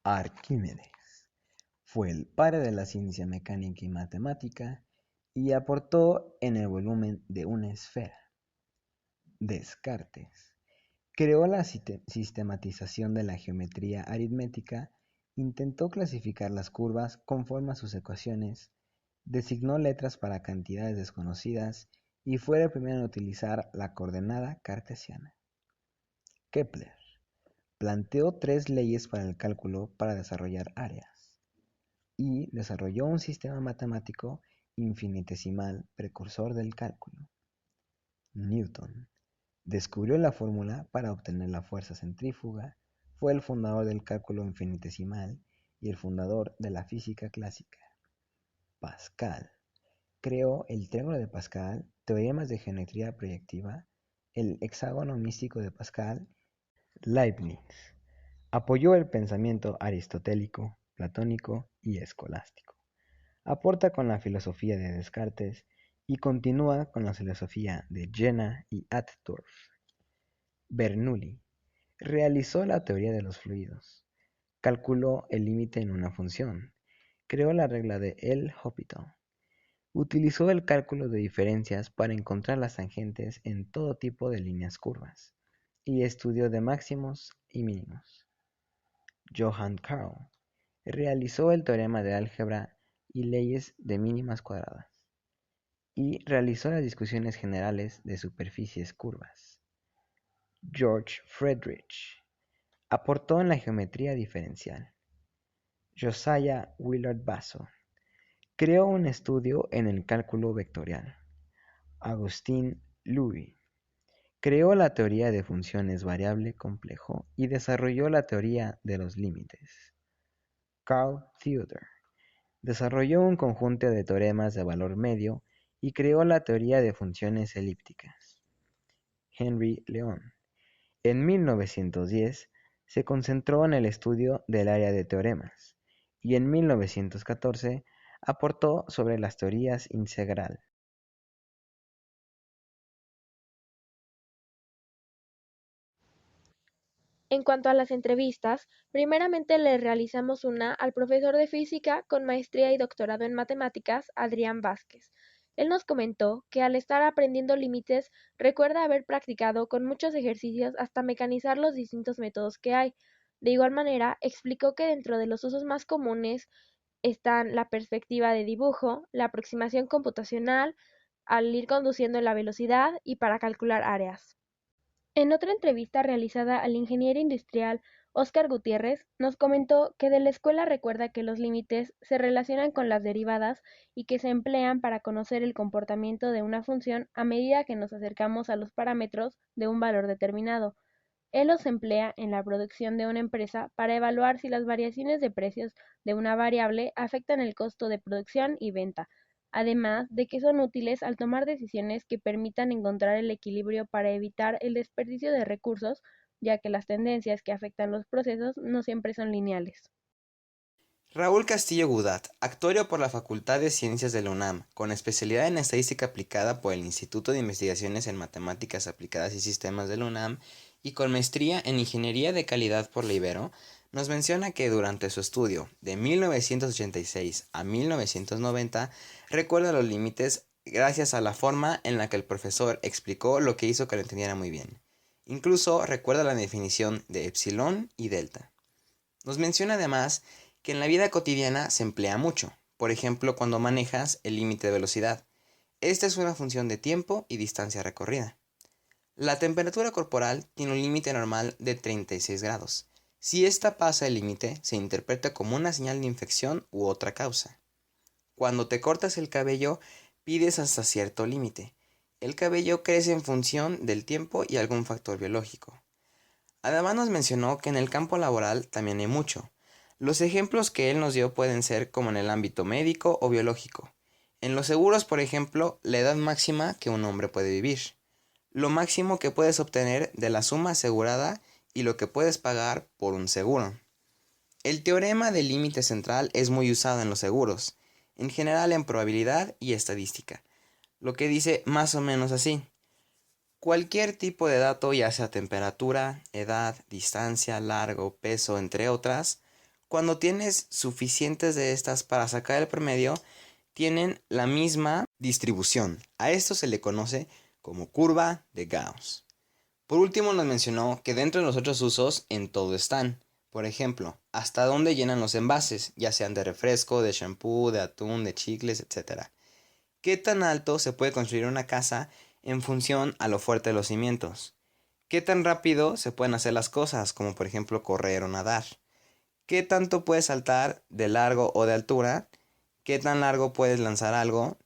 Arquímedes fue el padre de la ciencia mecánica y matemática y aportó en el volumen de una esfera. Descartes creó la sistematización de la geometría aritmética, intentó clasificar las curvas conforme a sus ecuaciones, designó letras para cantidades desconocidas y fue el primero en utilizar la coordenada cartesiana. Kepler planteó tres leyes para el cálculo para desarrollar áreas y desarrolló un sistema matemático infinitesimal precursor del cálculo. Newton descubrió la fórmula para obtener la fuerza centrífuga, fue el fundador del cálculo infinitesimal y el fundador de la física clásica. Pascal creó el triángulo de Pascal, teoremas de geometría proyectiva, el hexágono místico de Pascal. Leibniz apoyó el pensamiento aristotélico, platónico y escolástico. Aporta con la filosofía de Descartes y continúa con la filosofía de Jena y Attorf. Bernoulli realizó la teoría de los fluidos, calculó el límite en una función, creó la regla de L'Hopital, utilizó el cálculo de diferencias para encontrar las tangentes en todo tipo de líneas curvas, y estudió de máximos y mínimos. Johann Karl realizó el teorema de álgebra y leyes de mínimas cuadradas, y realizó las discusiones generales de superficies curvas. George Friedrich aportó en la geometría diferencial. Josiah Willard Basso creó un estudio en el cálculo vectorial. Agustín Louis creó la teoría de funciones variable complejo y desarrolló la teoría de los límites. Carl Theodor desarrolló un conjunto de teoremas de valor medio y creó la teoría de funciones elípticas. Henry Leon, en 1910, se concentró en el estudio del área de teoremas y en 1914 aportó sobre las teorías integral. En cuanto a las entrevistas, primeramente le realizamos una al profesor de física con maestría y doctorado en matemáticas, Adrián Vázquez. Él nos comentó que al estar aprendiendo límites, recuerda haber practicado con muchos ejercicios hasta mecanizar los distintos métodos que hay. De igual manera, explicó que dentro de los usos más comunes están la perspectiva de dibujo, la aproximación computacional, al ir conduciendo la velocidad y para calcular áreas. En otra entrevista realizada al ingeniero industrial Óscar Gutiérrez, nos comentó que de la escuela recuerda que los límites se relacionan con las derivadas y que se emplean para conocer el comportamiento de una función a medida que nos acercamos a los parámetros de un valor determinado. Él los emplea en la producción de una empresa para evaluar si las variaciones de precios de una variable afectan el costo de producción y venta, además de que son útiles al tomar decisiones que permitan encontrar el equilibrio para evitar el desperdicio de recursos, ya que las tendencias que afectan los procesos no siempre son lineales. Raúl Castillo Gudat, actuario por la Facultad de Ciencias de la UNAM, con especialidad en Estadística Aplicada por el Instituto de Investigaciones en Matemáticas Aplicadas y Sistemas de la UNAM y con maestría en Ingeniería de Calidad por la Ibero, nos menciona que durante su estudio de 1986 a 1990 recuerda los límites gracias a la forma en la que el profesor explicó lo que hizo que lo entendiera muy bien. Incluso recuerda la definición de epsilon y delta. Nos menciona además que en la vida cotidiana se emplea mucho, por ejemplo cuando manejas el límite de velocidad. Esta es una función de tiempo y distancia recorrida. La temperatura corporal tiene un límite normal de 36 grados. Si esta pasa el límite, se interpreta como una señal de infección u otra causa. Cuando te cortas el cabello, pides hasta cierto límite. El cabello crece en función del tiempo y algún factor biológico. Además nos mencionó que en el campo laboral también hay mucho. Los ejemplos que él nos dio pueden ser como en el ámbito médico o biológico. En los seguros, por ejemplo, la edad máxima que un hombre puede vivir, lo máximo que puedes obtener de la suma asegurada y lo que puedes pagar por un seguro. El teorema del límite central es muy usado en los seguros, en general en probabilidad y estadística, lo que dice más o menos así. Cualquier tipo de dato, ya sea temperatura, edad, distancia, largo, peso, entre otras, cuando tienes suficientes de estas para sacar el promedio, tienen la misma distribución. A esto se le conoce como curva de Gauss. Por último, nos mencionó que dentro de los otros usos en todo están. Por ejemplo, hasta dónde llenan los envases, ya sean de refresco, de shampoo, de atún, de chicles, etc. ¿Qué tan alto se puede construir una casa en función a lo fuerte de los cimientos? ¿Qué tan rápido se pueden hacer las cosas, como por ejemplo correr o nadar? ¿Qué tanto puedes saltar de largo o de altura? ¿Qué tan largo puedes lanzar algo?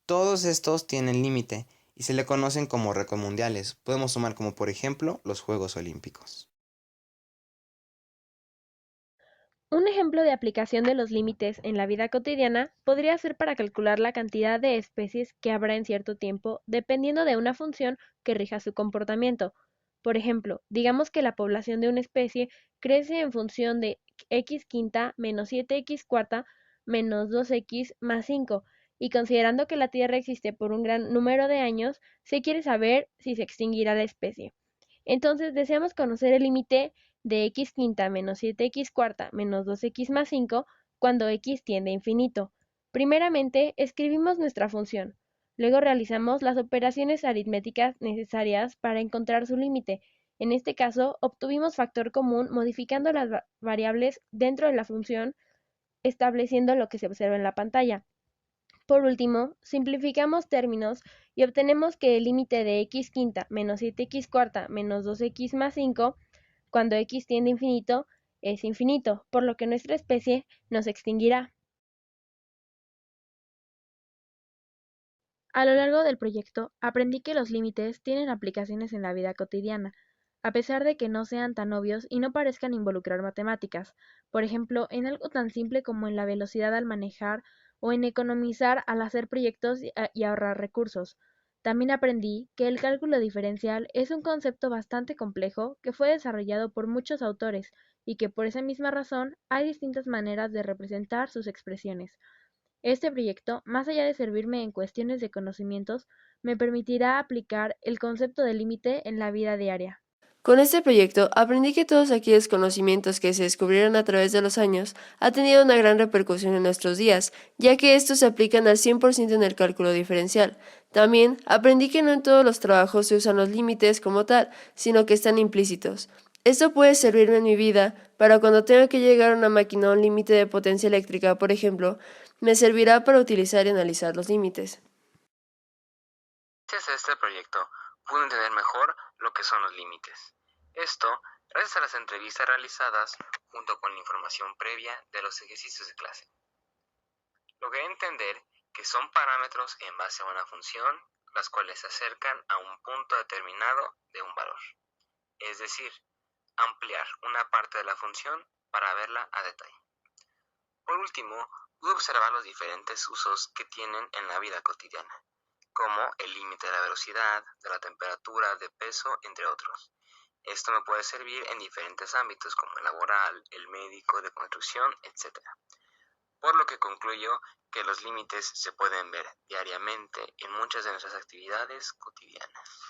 Todos estos tienen límite y se le conocen como récords mundiales. Podemos sumar como por ejemplo los Juegos Olímpicos. Un ejemplo de aplicación de los límites en la vida cotidiana podría ser para calcular la cantidad de especies que habrá en cierto tiempo, dependiendo de una función que rija su comportamiento. Por ejemplo, digamos que la población de una especie crece en función de x quinta menos 7x cuarta menos 2x más 5, y considerando que la Tierra existe por un gran número de años, se quiere saber si se extinguirá la especie. Entonces deseamos conocer el límite de x quinta menos 7x cuarta menos 2x más 5 cuando x tiende a infinito. Primeramente, escribimos nuestra función. Luego realizamos las operaciones aritméticas necesarias para encontrar su límite. En este caso, obtuvimos factor común modificando las variables dentro de la función, estableciendo lo que se observa en la pantalla. Por último, simplificamos términos y obtenemos que el límite de x quinta menos 7x cuarta menos 2x más 5, cuando x tiende a infinito, es infinito, por lo que nuestra especie no se extinguirá. A lo largo del proyecto, aprendí que los límites tienen aplicaciones en la vida cotidiana, a pesar de que no sean tan obvios y no parezcan involucrar matemáticas, por ejemplo, en algo tan simple como en la velocidad al manejar o en economizar al hacer proyectos y ahorrar recursos. También aprendí que el cálculo diferencial es un concepto bastante complejo que fue desarrollado por muchos autores y que por esa misma razón hay distintas maneras de representar sus expresiones. Este proyecto, más allá de servirme en cuestiones de conocimientos, me permitirá aplicar el concepto de límite en la vida diaria. Con este proyecto aprendí que todos aquellos conocimientos que se descubrieron a través de los años han tenido una gran repercusión en nuestros días, ya que estos se aplican al 100% en el cálculo diferencial. También aprendí que no en todos los trabajos se usan los límites como tal, sino que están implícitos. Esto puede servirme en mi vida para cuando tenga que llegar a una máquina a un límite de potencia eléctrica, por ejemplo, me servirá para utilizar y analizar los límites. Gracias a este proyecto pude entender mejor lo que son los límites. Esto gracias a las entrevistas realizadas junto con la información previa de los ejercicios de clase. Logré entender que son parámetros en base a una función, las cuales se acercan a un punto determinado de un valor. Es decir, ampliar una parte de la función para verla a detalle. Por último, pude observar los diferentes usos que tienen en la vida cotidiana, como el límite de la velocidad, de la temperatura, de peso, entre otros. Esto me puede servir en diferentes ámbitos como el laboral, el médico, de construcción, etc. Por lo que concluyo que los límites se pueden ver diariamente en muchas de nuestras actividades cotidianas.